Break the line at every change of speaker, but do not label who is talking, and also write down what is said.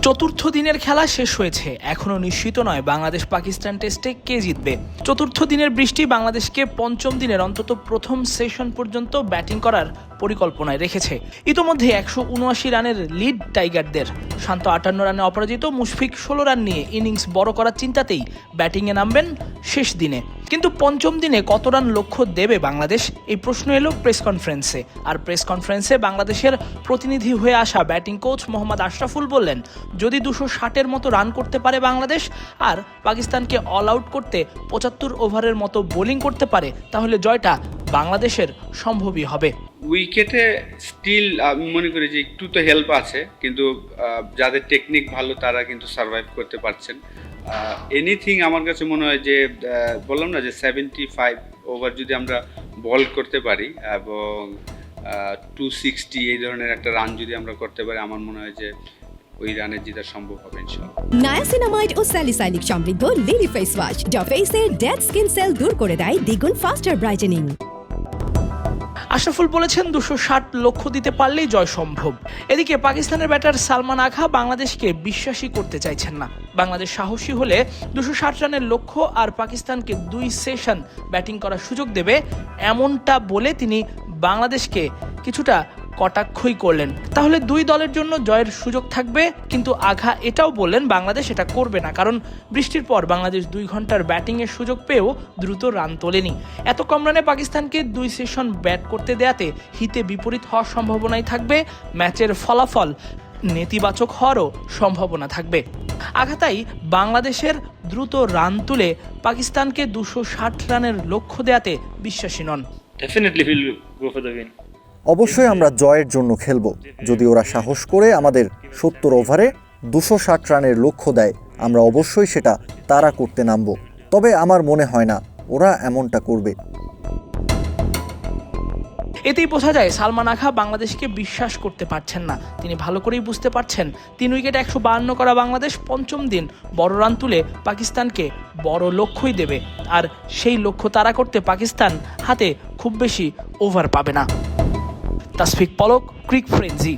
চতুর্থ দিনের খেলা শেষ হয়েছে, এখনো নিশ্চিত নয় বাংলাদেশ পাকিস্তান টেস্টে কে জিতবে। চতুর্থ দিনের বৃষ্টি বাংলাদেশকে পঞ্চম দিনের অন্তত প্রথম সেশন পর্যন্ত ব্যাটিং করার পরিকল্পনায় রেখেছে। ইতোমধ্যে 179 রানের লিড টাইগারদের। শান্ত 58 রানে অপরাজিত মুশফিক 16 রান নিয়ে ইনিংস বড় করার চিন্তাতেই ব্যাটিংয়ে নামবেন শেষ দিনে। কিন্তু পঞ্চম দিনে কত রান লক্ষ্য দেবে বাংলাদেশ, এই প্রশ্ন এলো প্রেস কনফারেন্সে। আর প্রেস কনফারেন্সে বাংলাদেশের প্রতিনিধি হয়ে আসা ব্যাটিং কোচ মোহাম্মদ আশরাফুল বললেন, যদি 260-এর মতো রান করতে পারে বাংলাদেশ আর পাকিস্তানকে অল আউট করতে 75 ওভারের মতো বোলিং করতে পারে, তাহলে জয়টা বাংলাদেশের সম্ভবই হবে।
উইকেটে স্টিল আমি মনে করি যে একটু তো হেল্প আছে, কিন্তু যাদের টেকনিক ভালো তারা কিন্তু সার্ভাইভ করতে পারছেন। এনিথিং আমার কাছে মনে হয় যে বললাম না যে 75 ওভার যদি আমরা বল করতে পারি এবং 260 এই ধরনের একটা রান যদি আমরা করতে পারি, আমার মনে হয় যে ওই রানে জেতা সম্ভব হবে ইনশাআল্লাহ।
নায়াসিনামাইড ও স্যালিসাইলিক সমৃদ্ধ লিলি ফেস ওয়াশ যা ফেসের ডেড স্কিন সেল দূর করে দেয় দ্বিগুণ ফাস্টার ব্রাইটেনিং।
আশরাফুল বলেছেন 260 লক্ষ্য দিতে পারলেই জয় সম্ভব। এদিকে পাকিস্তানের ব্যাটার সালমান আঘা বাংলাদেশকে বিশ্বাসই করতে চাইছেন না। বাংলাদেশ সাহসী হলে 260 রানের লক্ষ্য আর পাকিস্তানকে 2 সেশন ব্যাটিং করার সুযোগ দেবে, এমনটা বলে তিনি বাংলাদেশকে কিছুটা কটাক্ষই করলেন। তাহলে দুই দলের জন্য জয়ের সুযোগ থাকবে, কিন্তু আঘা এটাও বললেন বাংলাদেশ এটা করবে না, কারণ বৃষ্টির পর বাংলাদেশ 2 ঘন্টার ব্যাটিংয়ের সুযোগ পেয়েও দ্রুত রান তোলেনি। এত কম রানে পাকিস্তানকে 2 সেশন ব্যাট করতে দেয়াতে হিতে বিপরীত হওয়ার সম্ভাবনাই থাকবে, ম্যাচের ফলাফল নেতিবাচক হওয়ারও সম্ভাবনা থাকবে। আঘাতাই বাংলাদেশের দ্রুত রান তুলে পাকিস্তানকে 260 রানের লক্ষ্য দেয়াতে বিশ্বাসী নন।
অবশ্যই আমরা জয়ের জন্য খেলব। যদি ওরা সাহস করে আমাদের 70 ওভারে 260 রানের লক্ষ্য দেয়, আমরা অবশ্যই সেটা তাড়া করতে নামব। তবে আমার মনে হয় না ওরা এমনটা করবে।
এতেই বোঝা যায় সালমান আঘা বাংলাদেশকে বিশ্বাস করতে পারছেন না। তিনি ভালো করেই বুঝতে পারছেন 3 উইকেটে 152 করা বাংলাদেশ পঞ্চম দিন বড় রান তুলে পাকিস্তানকে বড় লক্ষ্যই দেবে, আর সেই লক্ষ্য তাড়া করতে পাকিস্তান হাতে খুব বেশি ওভার পাবে না। তাসফিক পলক, ক্রিক ফ্রেঞ্জি।